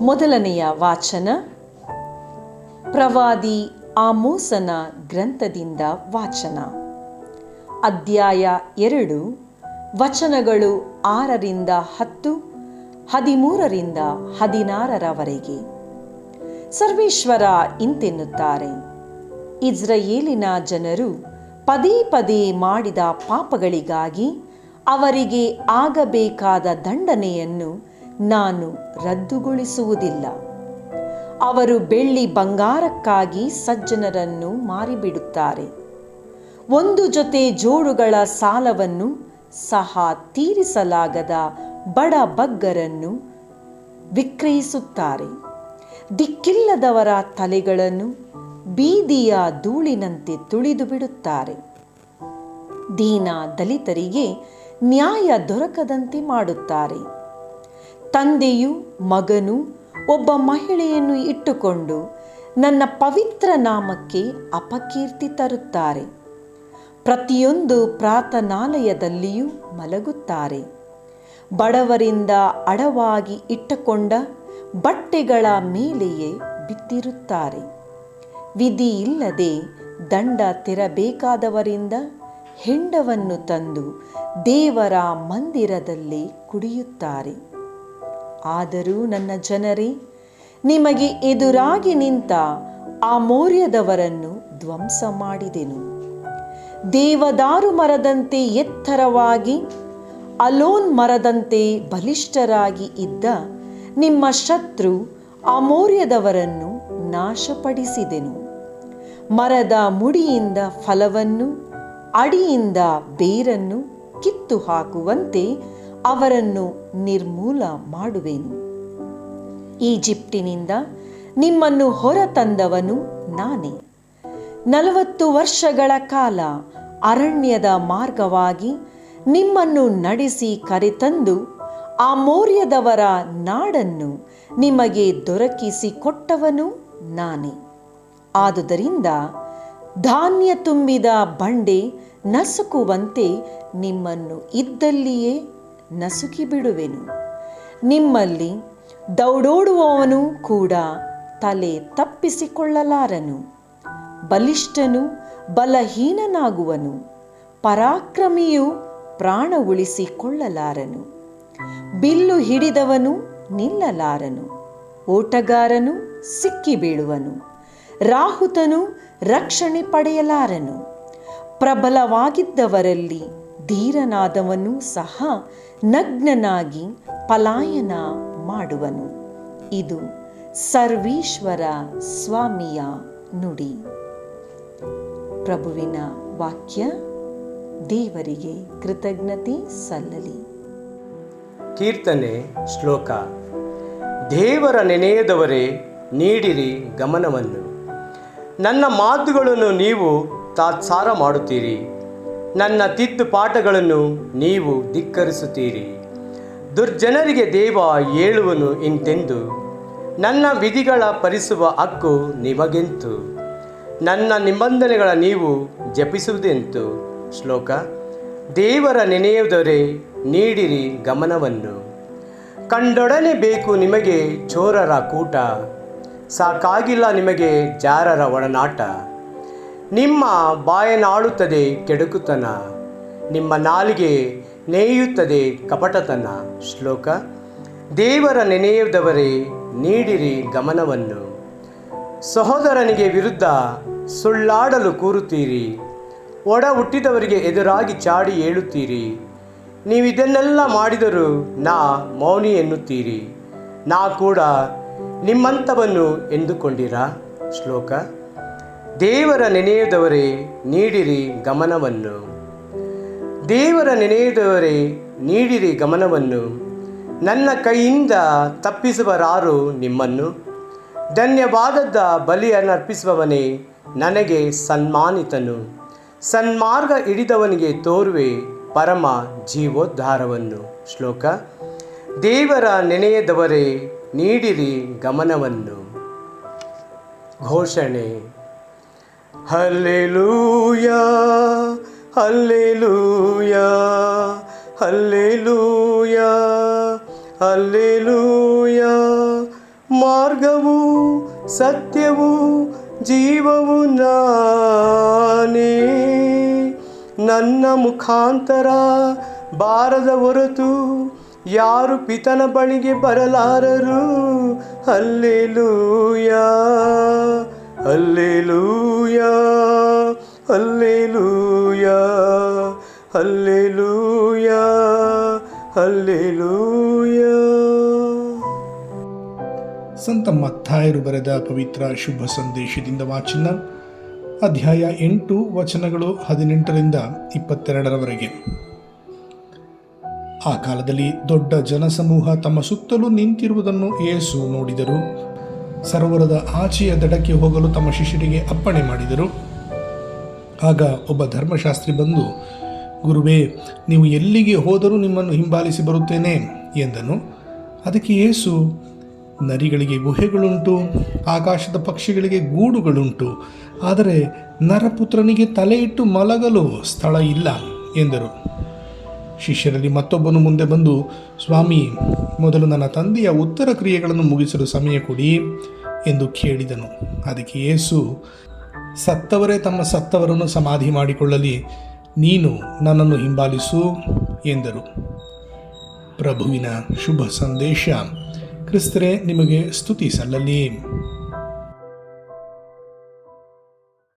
ಮೊದಲನೆಯ ವಾಚನ ಪ್ರವಾದಿ ಆಮೋಸನ ಗ್ರಂಥದಿಂದ ವಾಚನ. ಅಧ್ಯಾಯ 2, ವಚನಗಳು 6-10, 13-16 ಸರ್ವೇಶ್ವರ ಇಂತೆನ್ನುತ್ತಾರೆ: ಇಸ್ರಾಯೇಲಿನ ಜನರು ಪದೇ ಪದೇ ಮಾಡಿದ ಪಾಪಗಳಿಗಾಗಿ ಅವರಿಗೆ ಆಗಬೇಕಾದ ದಂಡನೆಯನ್ನು ನಾನು ರದ್ದುಗೊಳಿಸುವುದಿಲ್ಲ. ಅವರು ಬೆಳ್ಳಿ ಬಂಗಾರಕ್ಕಾಗಿ ಸಜ್ಜನರನ್ನು ಮಾರಿಬಿಡುತ್ತಾರೆ. ಒಂದು ಜೊತೆ ಜೋಡುಗಳ ಸಾಲವನ್ನು ಸಹ ತೀರಿಸಲಾಗದ ಬಡಬಗ್ಗರನ್ನು ವಿಕ್ರಯಿಸುತ್ತಾರೆ. ದಿಕ್ಕಿಲ್ಲದವರ ತಲೆಗಳನ್ನು ಬೀದಿಯ ಧೂಳಿನಂತೆ ತುಳಿದು ಬಿಡುತ್ತಾರೆ. ದೀನ ದಲಿತರಿಗೆ ನ್ಯಾಯ ದೊರಕದಂತೆ ಮಾಡುತ್ತಾರೆ. ತಂದೆಯೂ ಮಗನೂ ಒಬ್ಬ ಮಹಿಳೆಯನ್ನು ಇಟ್ಟುಕೊಂಡು ನನ್ನ ಪವಿತ್ರ ನಾಮಕ್ಕೆ ಅಪಕೀರ್ತಿ ತರುತ್ತಾರೆ. ಪ್ರತಿಯೊಂದು ಪ್ರಾರ್ಥನಾಲಯದಲ್ಲಿಯೂ ಮಲಗುತ್ತಾರೆ. ಬಡವರಿಂದ ಅಡವಾಗಿ ಇಟ್ಟುಕೊಂಡ ಬಟ್ಟೆಗಳ ಮೇಲೆಯೇ ಬಿದ್ದಿರುತ್ತಾರೆ. ವಿಧಿ ಇಲ್ಲದೆ ದಂಡ ತೆರಬೇಕಾದವರಿಂದ ಹೆಂಡವನ್ನು ತಂದು ದೇವರ ಮಂದಿರದಲ್ಲಿ ಕುಡಿಯುತ್ತಾರೆ. ಆದರೂ ನನ್ನ ಜನರೇ, ನಿಮಗೆ ಎದುರಾಗಿ ನಿಂತ ಅಮೋರ್ಯದವರನ್ನು ಧ್ವಂಸ ಮಾಡಿದೆನು. ದೇವದಾರು ಮರದಂತೆ ಎತ್ತರವಾಗಿ, ಅಲೋನ್ ಮರದಂತೆ ಬಲಿಷ್ಠರಾಗಿ ಇದ್ದ ನಿಮ್ಮ ಶತ್ರು ಅಮೋರ್ಯದವರನ್ನು ನಾಶಪಡಿಸಿದೆನು. ಮರದ ಮುಡಿಯಿಂದ ಫಲವನ್ನು, ಅಡಿಯಿಂದ ಬೇರನ್ನು ಕಿತ್ತು ಹಾಕುವಂತೆ ಅವರನ್ನು ನಿರ್ಮೂಲ ಮಾಡುವೆನು. ಈಜಿಪ್ಟಿನಿಂದ ನಿಮ್ಮನ್ನು ಹೊರತಂದವನು ನಾನೇ. 40 ವರ್ಷಗಳ ಕಾಲ ಅರಣ್ಯದ ಮಾರ್ಗವಾಗಿ ನಿಮ್ಮನ್ನು ನಡೆಸಿ ಕರೆತಂದು ಅಮೋರ್ಯದವರ ನಾಡನ್ನು ನಿಮಗೆ ದೊರಕಿಸಿಕೊಟ್ಟವನು ನಾನೇ. ಆದುದರಿಂದ ಧಾನ್ಯ ತುಂಬಿದ ಬಂಡೆ ನಸುಕುವಂತೆ ನಿಮ್ಮನ್ನು ಇದ್ದಲ್ಲಿಯೇ ನಸುಕಿ ಬಿಡುವೆನು. ನಿಮ್ಮಲ್ಲಿ ದೌಡೋಡುವವನು ಕೂಡ ತಲೆ ತಪ್ಪಿಸಿಕೊಳ್ಳಲಾರನು. ಬಲಿಷ್ಠನು ಬಲಹೀನನಾಗುವನು, ಪರಾಕ್ರಮಿಯು ಪ್ರಾಣ ಉಳಿಸಿಕೊಳ್ಳಲಾರನು. ಬಿಲ್ಲು ಹಿಡಿದವನು ನಿಲ್ಲಲಾರನು, ಓಟಗಾರನು ಸಿಕ್ಕಿ ಬೀಳುವನು, ರಾಹುತನು ರಕ್ಷಣೆ ಪಡೆಯಲಾರನು. ಪ್ರಬಲವಾಗಿದ್ದವರಲ್ಲಿ ಧೀರನಾದವನು ಸಹ ನಗ್ನನಾಗಿ ಪಲಾಯನ ಮಾಡುವನು. ಇದು ಸರ್ವೇಶ್ವರ ಸ್ವಾಮಿಯ ನುಡಿ. ಪ್ರಭುವಿನ ವಾಕ್ಯ. ದೇವರಿಗೆ ಕೃತಜ್ಞತೆ ಸಲ್ಲಲಿ. ಕೀರ್ತನೆ ಶ್ಲೋಕ. ದೇವರ ನೆನೆಯದವರೇ, ನೀಡಿರಿ ಗಮನವನ್ನು. ನನ್ನ ಮಾತುಗಳನ್ನು ನೀವು ತಾತ್ಸಾರ ಮಾಡುತ್ತೀರಿ, ನನ್ನ ತಿದ್ದುಪಾಠಗಳನ್ನು ನೀವು ಧಿಕ್ಕರಿಸುತ್ತೀರಿ. ದುರ್ಜನರಿಗೆ ದೇವ ಹೇಳುವನು ಇಂತೆಂದು, ನನ್ನ ವಿಧಿಗಳ ಪರಿಸುವ ಹಕ್ಕು ನಿಮಗೆಂತು, ನನ್ನ ನಿಬಂಧನೆಗಳ ನೀವು ಜಪಿಸುವುದೆಂತು. ಶ್ಲೋಕ. ದೇವರ ನೆನೆಯುವುದರೇ, ನೀಡಿರಿ ಗಮನವನ್ನು. ಕಂಡೊಡನೆ ಬೇಕು ನಿಮಗೆ ಚೋರರ ಕೂಟ, ಸಾಕಾಗಿಲ್ಲ ನಿಮಗೆ ಜಾರರ ಒಡನಾಟ. ನಿಮ್ಮ ಬಾಯನಾಡುತ್ತದೆ ಕೆಡುಕುತನ, ನಿಮ್ಮ ನಾಲಿಗೆ ನೇಯುತ್ತದೆ ಕಪಟತನ. ಶ್ಲೋಕ. ದೇವರ ನೆನೆಯುವುದವರೇ, ನೀಡಿರಿ ಗಮನವನ್ನು. ಸಹೋದರನಿಗೆ ವಿರುದ್ಧ ಸುಳ್ಳಾಡಲು ಕೂರುತ್ತೀರಿ, ಒಡ ಹುಟ್ಟಿದವರಿಗೆ ಎದುರಾಗಿ ಚಾಡಿ ಹೇಳುತ್ತೀರಿ. ನೀವಿದನ್ನೆಲ್ಲ ಮಾಡಿದರೂ ನಾ ಮೌನಿ ಎನ್ನುತ್ತೀರಿ, ನಾ ಕೂಡ ನಿಮ್ಮಂಥವನ್ನು ಎಂದುಕೊಂಡಿರಾ. ಶ್ಲೋಕ. ದೇವರ ನೆನೆಯುವುದವರೇ, ನೀಡಿರಿ ಗಮನವನ್ನು. ದೇವರ ನೆನೆಯುವುದವರೇ, ನೀಡಿರಿ ಗಮನವನ್ನು. ನನ್ನ ಕೈಯಿಂದ ತಪ್ಪಿಸುವರಾರು ನಿಮ್ಮನ್ನು? ಧನ್ಯವಾದದ ಬಲಿಯನ್ನರ್ಪಿಸುವವನೇ ನನಗೆ ಸನ್ಮಾನಿತನು. ಸನ್ಮಾರ್ಗ ಹಿಡಿದವನಿಗೆ ತೋರುವೆ ಪರಮ ಜೀವೋದ್ಧಾರವನ್ನು. ಶ್ಲೋಕ. ದೇವರ ನೆನೆಯದವರೇ, ನೀಡಿರಿ ಗಮನವನ್ನು. ಘೋಷಣೆ. Hallelujah, hallelujah, hallelujah, hallelujah. ಮಾರ್ಗವು ಸತ್ಯವು ಜೀವವು ನಾನೇ. ನನ್ನ ಮುಖಾಂತರ ಬಾರದ ಹೊರತು ಯಾರು ಪಿತನ ಬಳಿಗೆ ಬರಲಾರರು. Hallelujah hallelujah hallelujah hallelujah hallelujah. ಸಂತ ಮತ್ತಾಯರು ಬರೆದ ಪವಿತ್ರ ಶುಭ ಸಂದೇಶದಿಂದ ವಾಚನ. ಅಧ್ಯಾಯ 8 ವಚನಗಳು 18ರಿಂದ 22ರವರೆಗೆ. ಆ ಕಾಲದಲ್ಲಿ ದೊಡ್ಡ ಜನಸಮೂಹ ತಮ್ಮ ಸುತ್ತಲೂ ನಿಂತಿರುವುದನ್ನು ಯೇಸು ನೋಡಿದರು. ಸರೋವರದ ಆಚೆಯ ದಡಕ್ಕೆ ಹೋಗಲು ತಮ್ಮ ಶಿಷ್ಯರಿಗೆ ಅಪ್ಪಣೆ ಮಾಡಿದರು. ಆಗ ಒಬ್ಬ ಧರ್ಮಶಾಸ್ತ್ರಿ ಬಂದು, ಗುರುವೇ, ನೀವು ಎಲ್ಲಿಗೆ ಹೋದರೂ ನಿಮ್ಮನ್ನು ಹಿಂಬಾಲಿಸಿ ಬರುತ್ತೇನೆ ಎಂದನು. ಅದಕ್ಕೆ ಯೇಸು, ನರಿಗಳಿಗೆ ಗುಹೆಗಳುಂಟು, ಆಕಾಶದ ಪಕ್ಷಿಗಳಿಗೆ ಗೂಡುಗಳುಂಟು, ಆದರೆ ನರಪುತ್ರನಿಗೆ ತಲೆ ಇಟ್ಟು ಮಲಗಲು ಸ್ಥಳ ಇಲ್ಲ ಎಂದರು. ಶಿಷ್ಯರಲ್ಲಿ ಮತ್ತೊಬ್ಬನು ಮುಂದೆ ಬಂದು, ಸ್ವಾಮಿ, ಮೊದಲು ನನ್ನ ತಂದೆಯ ಉತ್ತರ ಕ್ರಿಯೆಗಳನ್ನು ಮುಗಿಸಲು ಸಮಯ ಕೊಡಿ ಎಂದು ಕೇಳಿದನು. ಅದಕ್ಕೆ ಯೇಸು, ಸತ್ತವರೇ ತಮ್ಮ ಸತ್ತವರನ್ನು ಸಮಾಧಿ ಮಾಡಿಕೊಳ್ಳಲಿ, ನೀನು ನನ್ನನ್ನು ಹಿಂಬಾಲಿಸು ಎಂದರು. ಪ್ರಭುವಿನ ಶುಭ ಸಂದೇಶ. ಕ್ರಿಸ್ತರೇ, ನಿಮಗೆ ಸ್ತುತಿ ಸಲ್ಲಲಿ.